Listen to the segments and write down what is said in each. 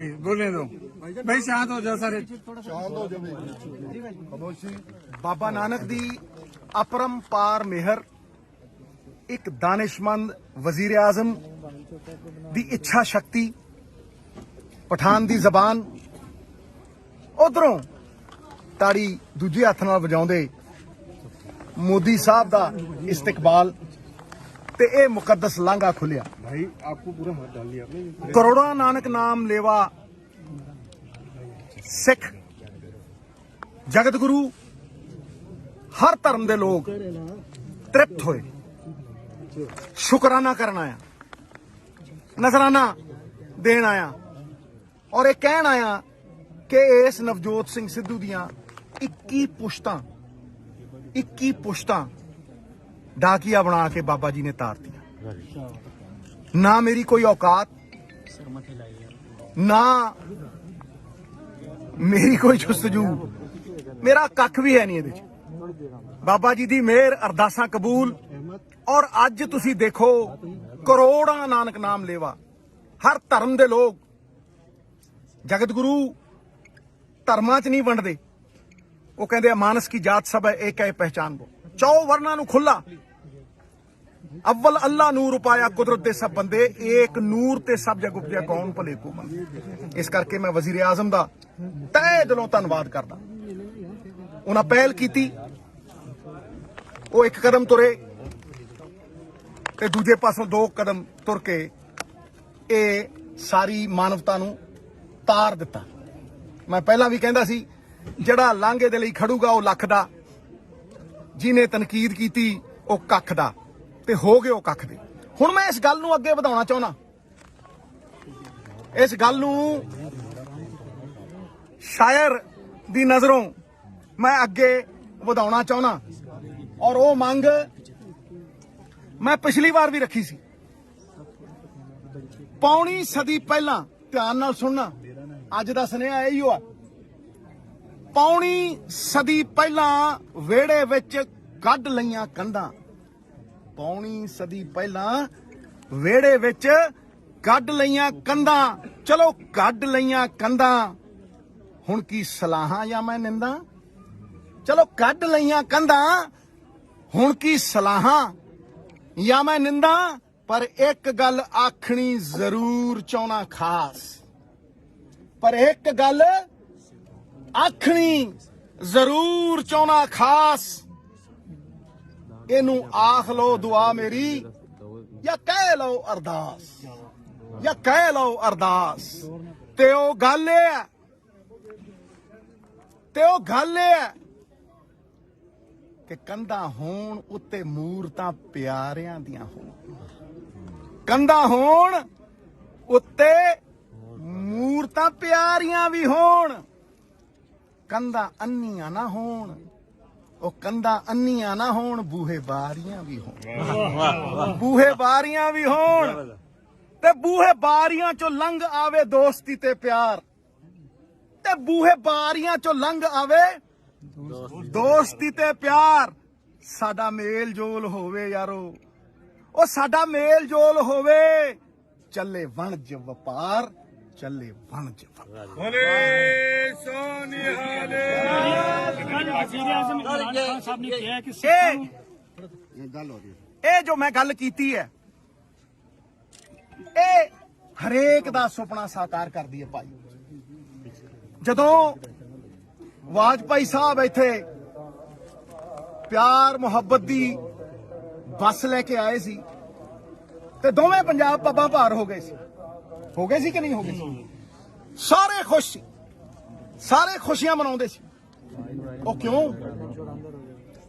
बोले दो भाई, शांत हो जाओ सारे, शांत हो जाओ खामोशी। बाबा नानक दी अपरंपार मेहर, एक दानिशमंद वजीर आजम दी इच्छा शक्ति, पठान दी जबान, उधरों ताड़ी दूजे हथ नाल वजाउंदे मोदी साहब दा इस्तकबाल ते ए मुकद्दस लांघा खुलिया। भाई आपको पूरा हाथ डाल लिया आपने। करोड़ों नानक नाम लेवा सिख जगत गुरु हर धर्म दे लोग तृप्त होए, शुकराना करन आया, नजराना देन आया और ये कहन आया कि इस नवजोत सिंह सिद्धू दियां 21 पुश्तां डाकिया बना के बाबा जी ने तार दिया। ना मेरी कोई औकात, ना मेरी कोई जुस्तजू, मेरा कख भी है नहीं इहदे च। बाबा जी दी मेहर, अरदासां कबूल। और अज तुसी देखो करोड़ां नानक नाम लेवा, हर धर्म दे लोग, जगत गुरु धर्मां च नहीं वंडदे, वो कहंदे मानस की जात सब है एक है पहचान वो। 4 वर्णा नूं खुला, अव्वल अल्लाह नूर उपाया कुदरत दे सब बंदे, एक नूर ते सब जग उपजया कौन भले को मंदे। इस करके मैं वजीर आजम दा तहे दिलों धन्नवाद करदा। उन्हां पहल कीती, वो एक कदम तुरे ते दूजे पासों 2 कदम तुर के ए सारी मानवता नूं तार दिता। मैं पहला भी कहंदा सी ਜਿਹੜਾ ਲਾਂਘੇ ਦੇ ਲਈ ਖੜੂਗਾ ਉਹ ਲੱਖ ਦਾ, ਜਿਹਨੇ ਤਨਕੀਦ ਕੀਤੀ ਉਹ ਕੱਖ ਦਾ, ਤੇ ਹੋ ਗਏ ਉਹ ਕੱਖ ਦੇ। ਹੁਣ ਮੈਂ ਇਸ ਗੱਲ ਨੂੰ ਅੱਗੇ ਵਧਾਉਣਾ ਚਾਹੁੰਦਾ, ਇਸ ਗੱਲ ਨੂੰ ਸ਼ਾਇਰ ਦੀ ਨਜ਼ਰੋਂ ਮੈਂ ਅੱਗੇ ਵਧਾਉਣਾ ਚਾਹੁੰਦਾ। ਔਰ ਉਹ ਮੰਗ ਮੈਂ ਪਿਛਲੀ ਵਾਰ ਵੀ ਰੱਖੀ ਸੀ। ਪੌਣੀ ਸਦੀ ਪਹਿਲਾਂ, ਧਿਆਨ ਨਾਲ ਸੁਣਨਾ, ਅੱਜ ਦਾ ਸੁਨੇਹਾ ਇਹੀ ਹੋਆ। पौनी सदी पहला वेड़े विच कढ लईयां कंधां, पौनी सदी पहला वेड़े विच कढ लईयां कंधां। चलो कढ लईयां कंधां, हुण की सलाहां या मैं निंदा। चलो कढ लईयां कंधां, हुण की सलाहां या मैं निंदा। पर एक गल आखनी जरूर चाहना खास, पर एक गल आखनी जरूर चाहना खास। इनू आख लो दुआ मेरी, या कह लो अरदास, या कह लो अरदास। ते ओ गल है, ते ओ गल है कि कंधां होण उत्ते मूरतां प्यारियां दियां होण, कंधां होण उत्ते मूरतां प्यारियां भी होण। कंधा अन्नियां ना होण, ओ कंधा अन्नियां ना होण, बूहे बारियां भी होण, बूहे बारियां भी होण। ते बूहे बारियां चो लंघ आवे दोस्ती ते प्यार, ते बूहे बारियां चो लंघ आवे दोस्ती ते प्यार। साडा मेल जोल होवे यारो, ओ साडा मेल जोल होवे, चले वणज वपार, चले वणज वपार। ਇਹ ਜੋ ਮੈਂ ਗੱਲ ਕੀਤੀ ਹੈ, ਇਹ ਹਰੇਕ ਦਾ ਸੁਪਨਾ ਸਾਕਾਰ ਕਰਦੀ ਹੈ ਭਾਈ। ਜਦੋਂ ਵਾਜਪਾਈ ਸਾਹਿਬ ਇੱਥੇ ਪਿਆਰ ਮੁਹੱਬਤ ਦੀ ਬੱਸ ਲੈ ਕੇ ਆਏ ਸੀ ਤੇ ਦੋਵੇਂ ਪੰਜਾਬ ਪੱਬਾਂ ਭਾਰ ਹੋ ਗਏ ਸੀ ਕਿ ਨਹੀਂ ਹੋ ਗਏ ਸੀ? ਸਾਰੇ ਖੁਸ਼ ਸੀ, ਸਾਰੇ ਖੁਸ਼ੀਆਂ ਮਨਾਉਂਦੇ ਸੀ। ਉਹ ਕਿਉਂ?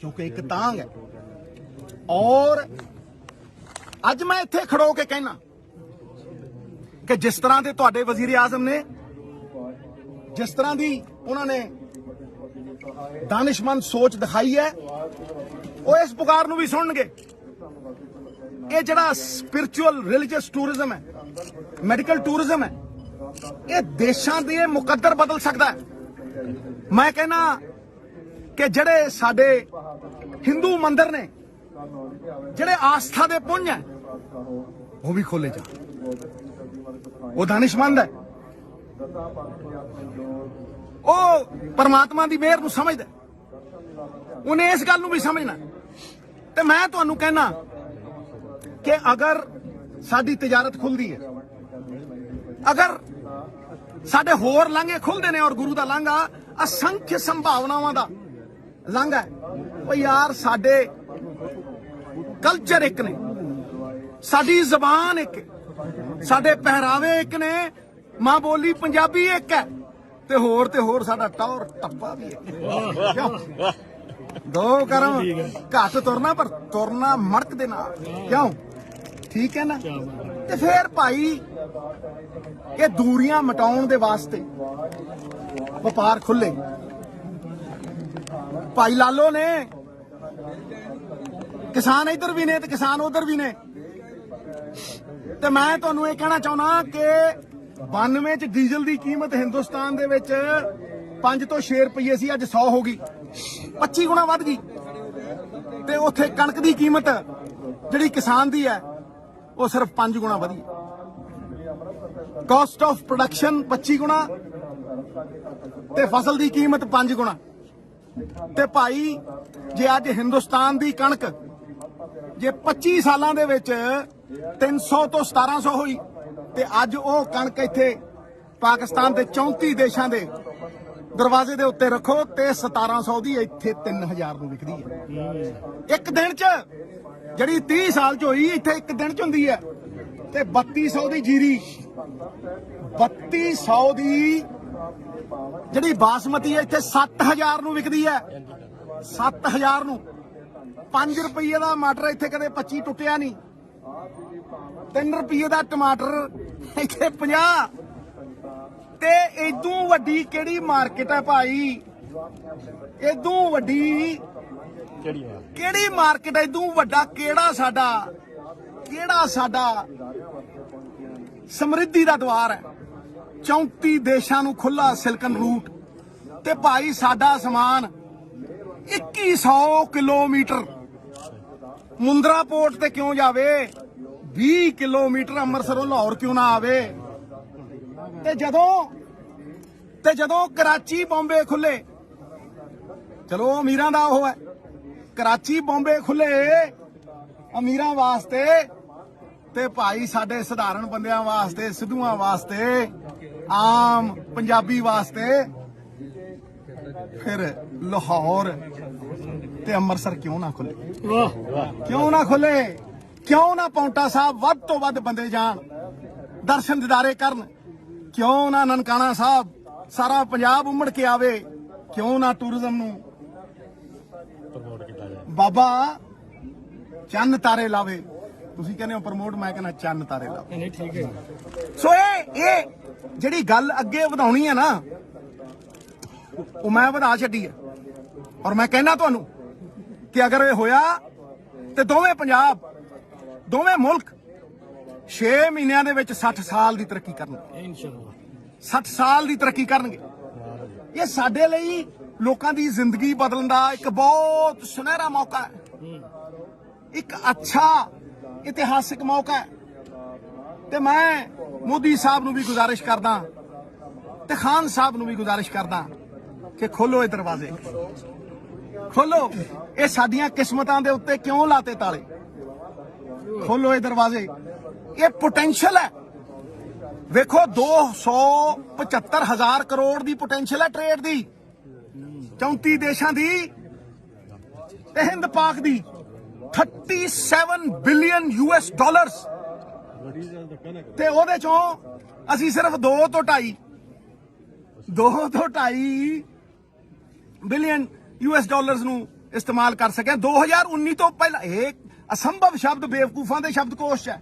ਕਿਉਂਕਿ ਇੱਕ ਤਾਂਗ ਹੈ। ਔਰ ਅੱਜ ਮੈਂ ਇੱਥੇ ਖੜੋ ਕੇ ਕਹਿਣਾ ਕਿ ਜਿਸ ਤਰ੍ਹਾਂ ਦੇ ਤੁਹਾਡੇ ਵਜ਼ੀਰ ਆਜ਼ਮ ਨੇ, ਜਿਸ ਤਰ੍ਹਾਂ ਦੀ ਉਹਨਾਂ ਨੇ ਦਾਨਿਸ਼ਮੰਦ ਸੋਚ ਦਿਖਾਈ ਹੈ, ਉਹ ਇਸ ਪੁਕਾਰ ਨੂੰ ਵੀ ਸੁਣਨਗੇ। ਇਹ ਜਿਹੜਾ ਸਪਿਰਿਚੁਅਲ ਰਿਲੀਜੀਅਸ ਟੂਰਿਜ਼ਮ ਹੈ, ਮੈਡੀਕਲ ਟੂਰਿਜ਼ਮ ਹੈ, ਇਹ ਦੇਸ਼ਾਂ ਦੇ ਮੁਕੱਦਰ ਬਦਲ ਸਕਦਾ ਹੈ। ਮੈਂ कहना कि ਜਿਹੜੇ ਸਾਡੇ ਹਿੰਦੂ ਮੰਦਿਰ ਨੇ, ਜਿਹੜੇ ਆਸਥਾ ਦੇ ਪੁੰਜ ਹੈ, ਉਹ ਵੀ ਖੋਲੇ ਜਾ। वो दानिशमंद है, ਉਹ ਪਰਮਾਤਮਾ ਦੀ ਮਿਹਰ ਨੂੰ ਸਮਝਦਾ, ਉਹਨੇ ਇਸ ਗੱਲ ਨੂੰ ਵੀ ਸਮਝਣਾ। ਤੇ ਮੈਂ ਤੁਹਾਨੂੰ ਕਹਿਣਾ ਕਿ ਅਗਰ ਸਾਡੀ ਤਜਾਰਤ ਖੁੱਲਦੀ ਹੈ, ਅਗਰ ਸਾਡੇ ਹੋਰ ਲਾਂਘੇ ਖੁੱਲਦੇ ਨੇ ਔਰ ਗੁਰੂ ਦਾ ਲਾਂਘਾ ਅਸੰખ્य ਸੰਭਾਵਨਾਵਾਂ ਦਾ ਲਾਂਘਾ ਹੈ। ਉਹ ਯਾਰ ਸਾਡੇ ਕਲਚਰ ਇੱਕ ਨੇ, ਸਾਡੀ ਜ਼ਬਾਨ ਇੱਕ ਹੈ, ਸਾਡੇ ਪਹਿਰਾਵੇ ਇੱਕ ਨੇ, ਮਾਂ ਬੋਲੀ ਪੰਜਾਬੀ ਇੱਕ ਹੈ, ਤੇ ਹੋਰ ਸਾਡਾ ਟੌਰ ਟੱਪਾ ਵੀ ਇੱਕ ਹੈ। ਦੋ ਕਰਮ ਘੱਟ ਤੁਰਨਾ ਪਰ ਤੁਰਨਾ ਮੜਕ ਦੇ ਨਾਲ, ਕਿਉਂ? ਠੀਕ ਹੈ ਨਾ? ਤੇ ਫਿਰ ਭਾਈ ਇਹ ਦੂਰੀਆਂ ਮਿਟਾਉਣ ਦੇ ਵਾਸਤੇ ਵਪਾਰ ਖੁੱਲੇ। ਭਾਈ ਲਾਲੋ ਨੇ ਕਿਸਾਨ ਇੱਧਰ ਵੀ ਨੇ ਤੇ ਕਿਸਾਨ ਉਧਰ ਵੀ ਨੇ। ਤੇ ਮੈਂ ਤੁਹਾਨੂੰ ਇਹ ਕਹਿਣਾ ਚਾਹੁੰਦਾ ਕਿ 92 ਚ ਡੀਜ਼ਲ ਦੀ ਕੀਮਤ ਹਿੰਦੁਸਤਾਨ ਦੇ ਵਿੱਚ 5 ਤੋਂ 6 ਰੁਪਏ ਸੀ, ਅੱਜ 100 ਹੋ ਗਈ, 25 ਗੁਣਾ ਵੱਧ ਗਈ। ਤੇ ਉੱਥੇ ਕਣਕ ਦੀ ਕੀਮਤ ਜਿਹੜੀ ਕਿਸਾਨ ਦੀ ਹੈ ਉਹ ਸਿਰਫ 5 ਗੁਣਾ ਵਧੀ। ਕਾਸਟ ਆਫ ਪ੍ਰੋਡਕਸ਼ਨ 25 ਗੁਣਾ ਤੇ ਫਸਲ ਦੀ ਕੀਮਤ 5 ਗੁਣਾ। ਤੇ ਭਾਈ ਜੇ ਅੱਜ ਹਿੰਦੁਸਤਾਨ ਦੀ ਕਣਕ ਜੇ 25 ਸਾਲਾਂ ਦੇ ਵਿੱਚ 300 ਤੋਂ 1700 ਹੋਈ ਤੇ ਅੱਜ ਉਹ ਕਣਕ ਇੱਥੇ ਪਾਕਿਸਤਾਨ ਦੇ 34 ਦੇਸ਼ਾਂ ਦੇ ਦਰਵਾਜ਼ੇ ਦੇ ਉੱਤੇ ਰੱਖੋ ਤੇ 1700 ਦੀ ਇੱਥੇ 3000 ਨੂੰ ਵਿਕਦੀ ਹੈ ਇੱਕ ਦਿਨ 'ਚ। ਜਿਹੜੀ 30 ਸਾਲ 'ਚ ਹੋਈ ਇੱਥੇ ਇੱਕ ਦਿਨ 'ਚ ਹੁੰਦੀ ਹੈ। ਤੇ 3200 ਦੀ ਜੀਰੀ, 3200 ਦੀ ਜਿਹੜੀ ਬਾਸਮਤੀ ਹੈ ਇੱਥੇ 7000 ਨੂੰ ਵਿਕਦੀ ਹੈ, 7000 ਨੂੰ। 5 ਰੁਪਏ ਦਾ ਟਮਾਟਰ ਇੱਥੇ ਕਦੇ 25 ਟੁੱਟਿਆ ਨਹੀਂ। 3 ਰੁਪਏ ਦਾ ਟਮਾਟਰ ਇੱਥੇ 50। ਤੇ ਇਦੋਂ ਵੱਡੀ ਕਿਹੜੀ ਮਾਰਕੀਟ ਹੈ ਭਾਈ? ਇਦੋਂ ਵੱਡੀ ਕਿਹੜੀ ਮਾਰਕੀਟ ਹੈ? ਇਦੋਂ ਵੱਡਾ ਕਿਹੜਾ ਸਾਡਾ ਸਮਰਿੱਧੀ ਦਾ ਦੁਆਰ ਹੈ? 34 ਦੇਸ਼ਾਂ ਨੂੰ ਖੁੱਲਾ ਸਿਲਕਨ ਰੂਟ। ਤੇ ਭਾਈ ਸਾਡਾ ਸਮਾਨ 2100 ਕਿਲੋਮੀਟਰ ਮੁੰਦਰਾ ਪੋਰਟ ਤੇ ਕਿਉਂ ਜਾਵੇ? 20 ਕਿਲੋਮੀਟਰ ਅੰਮ੍ਰਿਤਸਰੋਂ ਲਾਹੌਰ ਕਿਉਂ ਨਾ ਆਵੇ? ਤੇ ਜਦੋਂ ਕਰਾਚੀ ਬੰਬੇ ਖੁੱਲੇ, ਚਲੋ ਅਮੀਰਾਂ ਦਾ ਉਹ ਹੈ, ਕਰਾਚੀ ਬੰਬੇ ਖੁੱਲੇ ਅਮੀਰਾਂ ਵਾਸਤੇ, ਤੇ ਭਾਈ ਸਾਡੇ ਸਧਾਰਨ ਬੰਦਿਆਂ ਵਾਸਤੇ, ਸਿੱਧੂਆਂ ਵਾਸਤੇ, ਆਮ ਪੰਜਾਬੀ ਵਾਸਤੇ ਫਿਰ ਲਾਹੌਰ ਤੇ ਅੰਮ੍ਰਿਤਸਰ ਕਿਉਂ ਨਾ ਖੁੱਲੇ? ਕਿਉਂ ਨਾ ਖੁੱਲੇ? ਕਿਉਂ ਨਾ ਪੌਂਟਾ ਸਾਹਿਬ ਵੱਧ ਤੋਂ ਵੱਧ ਬੰਦੇ ਜਾਣ, ਦਰਸ਼ਨ ਦਿਦਾਰੇ ਕਰਨ? ਕਿਉਂ ਨਾ ਨਨਕਾਣਾ ਸਾਹਿਬ ਸਾਰਾ ਪੰਜਾਬ ਉਮੜ ਕੇ ਆਵੇ? ਕਿਉਂ ਨਾ ਟੂਰਿਜ਼ਮ ਨੂੰ ਬਾਬਾ ਚੰਨ ਤਾਰੇ ਲਾਵੇ? ਤੁਸੀਂ ਕਹਿੰਦੇ ਹੋ ਪ੍ਰਮੋਟ, ਮੈਂ ਕਹਿੰਦਾ ਚੰਨ ਤਾਰੇ ਲਾਵੇ। ਨਹੀਂ ਠੀਕ ਹੈ। ਸੋ ਇਹ ਜਿਹੜੀ ਗੱਲ ਅੱਗੇ ਵਧਾਉਣੀ ਹੈ ਨਾ, ਉਹ ਮੈਂ ਵਧਾ ਛੱਡੀ ਹੈ। ਔਰ ਮੈਂ ਕਹਿੰਦਾ ਤੁਹਾਨੂੰ ਕਿ ਅਗਰ ਇਹ ਹੋਇਆ ਤੇ ਦੋਵੇਂ ਪੰਜਾਬ, ਦੋਵੇਂ ਮੁਲਕ 6 ਮਹੀਨਿਆਂ ਦੇ ਵਿੱਚ 60 ਸਾਲ ਦੀ ਤਰੱਕੀ ਕਰਨਗੇ। ਇੰਸ਼ਾਅੱਲਾ 60 ਸਾਲ ਦੀ ਤਰੱਕੀ ਕਰਨਗੇ। ਇਹ ਸਾਡੇ ਲਈ ਲੋਕਾਂ ਦੀ ਜ਼ਿੰਦਗੀ ਬਦਲਣ ਦਾ ਇੱਕ ਬਹੁਤ ਸੁਨਹਿਰਾ ਮੌਕਾ ਹੈ, ਇੱਕ ਅੱਛਾ ਇਤਿਹਾਸਿਕ ਮੌਕਾ ਹੈ। ਤੇ ਮੈਂ ਮੋਦੀ ਸਾਹਿਬ ਨੂੰ ਵੀ ਗੁਜ਼ਾਰਿਸ਼ ਕਰਦਾ ਤੇ ਖਾਨ ਸਾਹਿਬ ਨੂੰ ਵੀ ਗੁਜ਼ਾਰਿਸ਼ ਕਰਦਾ ਕਿ ਖੋਲੋ ਇਹ ਦਰਵਾਜ਼ੇ, ਖੋਲੋ। ਇਹ ਸਾਡੀਆਂ ਕਿਸਮਤਾਂ ਦੇ ਉੱਤੇ ਕਿਉਂ ਲਾਤੇ ਤਾਲੇ? ਖੋਲੋ ਇਹ ਦਰਵਾਜ਼ੇ। ਇਹ ਪੋਟੈਂਸ਼ੀਅਲ ਹੈ। ਵੇਖੋ 275,000 ਕਰੋੜ ਦੀ ਪੋਟੈਂਸ਼ੀਅਲ ਹੈ ਟ੍ਰੇਡ ਦੀ, 34 ਦੇਸ਼ਾਂ ਦੀ ਤੇ ਹਿੰਦ ਪਾਕ ਦੀ। 37 ਬਿਲੀਅਨ US ਡਾਲਰਸ ਤੇ ਉਹਦੇ ਚੋਂ ਅਸੀਂ ਸਿਰਫ 2 ਤੋਂ 2.5 ਬਿਲੀਅਨ US ਡਾਲਰਸ ਨੂੰ ਇਸਤੇਮਾਲ ਕਰ ਸਕਿਆ। 2019 ਤੋਂ ਪਹਿਲਾਂ ਇਹ ਅਸੰਭਵ ਸ਼ਬਦ ਬੇਵਕੂਫਾਂ ਦੇ ਸ਼ਬਦਕੋਸ਼ 'ਚ ਹੈ।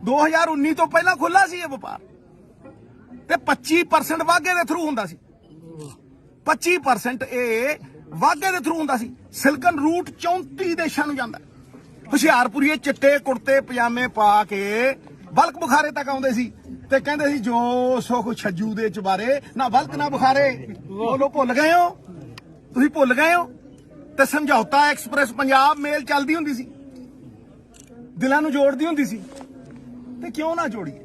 2019 ਤੋਂ ਪਹਿਲਾਂ ਖੁੱਲਾ ਸੀ ਇਹ ਵਪਾਰ ਤੇ 25% ਵਾਧੇ ਦੇ ਥਰੂ ਹੁੰਦਾ ਸੀ। 25% ਇਹ ਵਾਧੇ ਦੇ ਥਰੂ ਹੁੰਦਾ ਸੀ। ਸਿਲਕਨ ਰੂਟ 34 ਦੇਸ਼ਾਂ ਨੂੰ ਜਾਂਦਾ। ਹੁਸ਼ਿਆਰਪੁਰੀਏ ਚਿੱਟੇ ਕੁੜਤੇ ਪਜਾਮੇ ਪਾ ਕੇ ਬਲਕ ਬੁਖਾਰੇ ਤੱਕ ਆਉਂਦੇ ਸੀ ਤੇ ਕਹਿੰਦੇ ਸੀ ਜੋ ਸੁਖ ਛੱਜੂ ਦੇ ਚਬਾਰੇ, ਨਾ ਬਲਕ ਨਾ ਬੁਖਾਰੇ। ਬੋਲੋ, ਭੁੱਲ ਗਏ ਹੋ? ਤੁਸੀਂ ਭੁੱਲ ਗਏ ਹੋ? ਤੇ ਸਮਝੌਤਾ ਐਕਸਪ੍ਰੈਸ ਪੰਜਾਬ ਮੇਲ ਚੱਲਦੀ ਹੁੰਦੀ ਸੀ, ਦਿਲਾਂ ਨੂੰ ਜੋੜਦੀ ਹੁੰਦੀ ਸੀ। ਤੇ ਕਿਉਂ ਨਾ ਜੋੜੀਏ?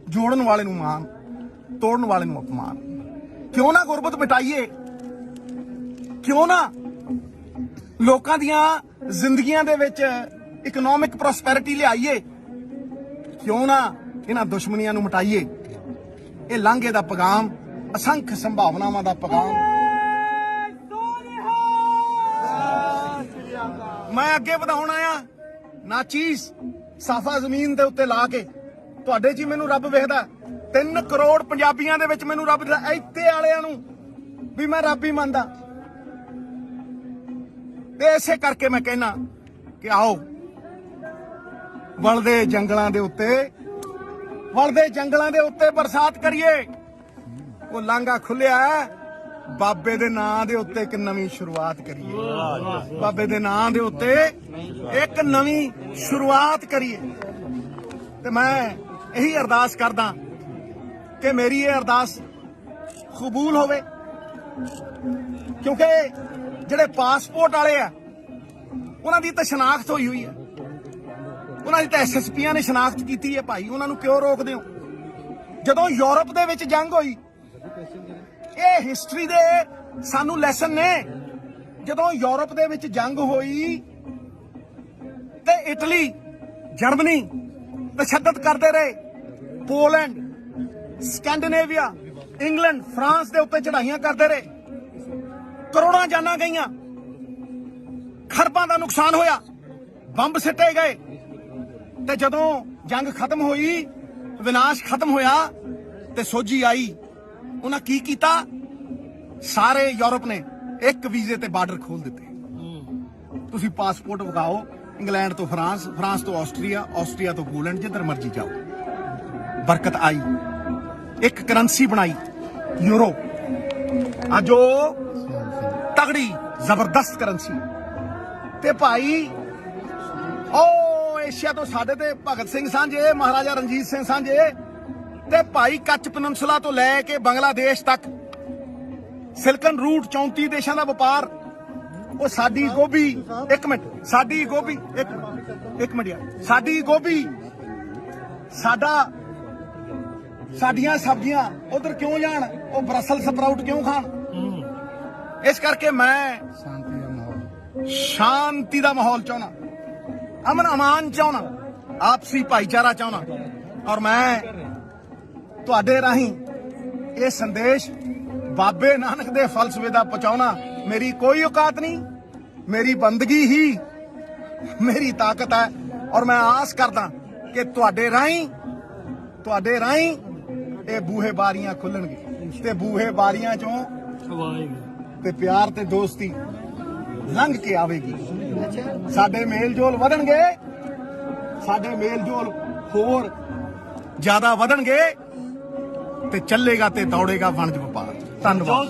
ਜੋੜਨ ਵਾਲੇ ਨੂੰ ਮਾਣ, ਤੋੜਨ ਵਾਲੇ ਨੂੰ ਅਪਮਾਨ। ਕਿਉਂ ਨਾ ਗੁਰਬਤ ਮਿਟਾਈਏ, ਕਿਉਂ ਨਾ ਲੋਕਾਂ ਦੀਆਂ ਜ਼ਿੰਦਗੀਆਂ ਦੇ ਵਿੱਚ ਇਕਨੋਮਿਕ ਪ੍ਰੋਸਪੈਰਿਟੀ ਲਿਆਈਏ, ਕਿਉਂ ਨਾ ਇਹਨਾਂ ਦੁਸ਼ਮਣੀਆਂ ਨੂੰ ਮਿਟਾਈਏ। ਇਹ ਲਾਂਘੇ ਦਾ ਪੈਗਾਮ, ਅਸੰਖ ਸੰਭਾਵਨਾਵਾਂ ਦਾ ਪੈਗਾਮ ਮੈਂ ਅੱਗੇ ਵਧਾਉਣ ਆਇਆ। ਨਾ ਚੀਜ਼ ਸਾਫਾ ਜ਼ਮੀਨ ਦੇ ਉੱਤੇ ਲਾ ਕੇ ਤੁਹਾਡੇ 'ਚ ਹੀ ਮੈਨੂੰ ਰੱਬ ਵੇਖਦਾ। 3 ਕਰੋੜ ਪੰਜਾਬੀਆਂ ਦੇ ਵਿੱਚ ਮੈਨੂੰ ਰੱਬ ਦਿਖਦਾ। ਇੱਥੇ ਵਾਲਿਆਂ ਨੂੰ ਵੀ ਮੈਂ ਰੱਬ ਹੀ ਮੰਨਦਾ। ਤੇ ਇਸੇ ਕਰਕੇ ਮੈਂ ਕਹਿਣਾ ਕਿ ਆਓ ਵਲਦੇ ਜੰਗਲਾਂ ਦੇ ਉੱਤੇ ਬਰਸਾਤ ਕਰੀਏ। ਉਹ ਲਾਂਘਾ ਖੁੱਲਿਆ, ਬਾਬੇ ਦੇ ਨਾਂ ਦੇ ਉੱਤੇ ਇੱਕ ਨਵੀਂ ਸ਼ੁਰੂਆਤ ਕਰੀਏ। ਬਾਬੇ ਦੇ ਨਾਂ ਦੇ ਉੱਤੇ ਇੱਕ ਨਵੀਂ ਸ਼ੁਰੂਆਤ ਕਰੀਏ। ਤੇ ਮੈਂ ਇਹੀ ਅਰਦਾਸ ਕਰਦਾ ਕਿ ਮੇਰੀ ਇਹ ਅਰਦਾਸ ਕਬੂਲ ਹੋਵੇ, ਕਿਉਂਕਿ ਜਿਹੜੇ ਪਾਸਪੋਰਟ ਵਾਲੇ ਆ ਉਹਨਾਂ ਦੀ ਤਾਂ ਸ਼ਨਾਖਤ ਹੋਈ ਹੈ, ਉਹਨਾਂ ਦੀ ਤਾਂ ਐਸਐਸਪੀਆਂ ਨੇ ਸ਼ਨਾਖਤ ਕੀਤੀ ਹੈ। ਭਾਈ ਉਹਨਾਂ ਨੂੰ ਕਿਉਂ ਰੋਕਦੇ ਹੋ? ਜਦੋਂ ਯੂਰਪ ਦੇ ਵਿੱਚ ਜੰਗ ਹੋਈ, ਇਹ ਹਿਸਟਰੀ ਦੇ ਸਾਨੂੰ ਲੈਸਨ ਨੇ। ਜਦੋਂ ਯੂਰਪ ਦੇ ਵਿੱਚ ਜੰਗ ਹੋਈ ਤੇ ਇਟਲੀ, ਜਰਮਨੀ ਤਸ਼ੱਦਦ ਕਰਦੇ ਰਹੇ। ਪੋਲੈਂਡ, ਸਕੈਂਡੀਨੇਵੀਆ, ਇੰਗਲੈਂਡ, ਫਰਾਂਸ ਦੇ ਉੱਤੇ ਚੜਾਈਆਂ ਕਰਦੇ ਰਹੇ। ਕਰੋੜਾਂ ਜਾਨਾਂ ਗਈਆਂ, ਖਰਬਾਂ ਦਾ ਨੁਕਸਾਨ ਹੋਇਆ, ਬੰਬ ਸਿੱਟੇ ਗਏ। ਤੇ ਜਦੋਂ ਜੰਗ ਖਤਮ ਹੋਈ, ਵਿਨਾਸ਼ ਖਤਮ ਹੋਇਆ ਤੇ ਸੋਝੀ ਆਈ, ਉਹਨਾਂ ਕੀ ਕੀਤਾ? ਸਾਰੇ ਯੂਰਪ ਨੇ ਇੱਕ ਵੀਜ਼ੇ ਤੇ ਬਾਰਡਰ ਖੋਲ ਦਿੱਤੇ। ਤੁਸੀਂ ਪਾਸਪੋਰਟ ਵਿਖਾਓ, ਇੰਗਲੈਂਡ ਤੋਂ ਫਰਾਂਸ, ਫਰਾਂਸ ਤੋਂ ਆਸਟਰੀਆ, ਆਸਟਰੀਆ ਤੋਂ ਪੋਲੈਂਡ, ਜਿੱਧਰ ਮਰਜ਼ੀ ਜਾਓ। ਬਰਕਤ ਆਈ, ਇੱਕ ਕਰੰਸੀ ਬਣਾਈ ਯੂਰੋ। ਅੱਜ ਉਹ ਤਗੜੀ ਜ਼ਬਰਦਸਤ ਕਰੰਸੀ। ਤੇ ਭਾਈ ਉਹ ਏਸ਼ੀਆ ਤੋਂ ਸਾਡੇ ਤੇ ਭਗਤ ਸਿੰਘ ਸਾਂਝੇ, ਮਹਾਰਾਜਾ ਰਣਜੀਤ ਸਿੰਘ ਸਾਂਝੇ, ਤੇ ਭਾਈ ਕੱਚ ਪਨੰਸਲਾ ਤੋਂ ਲੈ ਕੇ ਬੰਗਲਾਦੇਸ਼ ਤੱਕ ਸਿਲਕਨ ਰੂਟ, 34 ਦੇਸ਼ਾਂ ਦਾ ਵਪਾਰ। ਉਹ ਸਾਡੀ ਗੋਭੀ, ਇੱਕ ਮਿੰਟ, ਸਾਡੀ ਗੋਭੀ, ਇੱਕ ਮਿੰਟ ਯਾਰ, ਸਾਡੀ ਗੋਭੀ, ਸਾਡੀਆਂ ਸਬਜ਼ੀਆਂ ਉਧਰ ਕਿਉਂ ਜਾਣ? ਉਹ ਬਰਸਲ ਸਪਰਾਊਟ ਕਿਉਂ ਖਾਣ? ਇਸ ਕਰਕੇ ਮੈਂ ਸ਼ਾਂਤੀ ਦਾ ਮਾਹੌਲ ਚਾਹੁੰਦਾ, ਅਮਨ ਅਮਾਨ ਚਾਹੁੰਦਾ, ਆਪਸੀ ਭਾਈਚਾਰਾ ਚਾਹੁੰਦਾ। ਔਰ ਮੈਂ ਤੁਹਾਡੇ ਰਾਹੀਂ ਇਹ ਸੰਦੇਸ਼ ਬਾਬੇ ਨਾਨਕ ਦੇ ਫਲਸਫੇ ਦਾ ਪਹੁੰਚਾਉਣਾ ਮੇਰੀ ਕੋਈ ਔਕਾਤ ਨਹੀਂ, ਮੇਰੀ ਬੰਦਗੀ ਹੀ ਮੇਰੀ ਤਾਕਤ ਹੈ। ਔਰ ਮੈਂ ਆਸ ਕਰਦਾ ਕਿ ਤੁਹਾਡੇ ਰਾਹੀਂ ਇਹ ਬੂਹੇ ਬਾਰੀਆਂ ਖੁੱਲਣਗੇ ਤੇ ਬੂਹੇ ਬਾਰੀਆਂ ਚੋਂ ਤੇ ਪਿਆਰ ਤੇ ਦੋਸਤੀ ਲੰਘ ਕੇ ਆਵੇਗੀ। ਸਾਡੇ ਮੇਲ ਜੋਲ ਵਧਣਗੇ, ਸਾਡੇ ਮੇਲ ਜੋਲ ਹੋਰ ਜ਼ਿਆਦਾ ਵਧਣਗੇ ਤੇ ਚੱਲੇਗਾ ਤੇ ਦੌੜੇਗਾ ਵਣਜ ਵਪਾਰ। ਧੰਨਵਾਦ।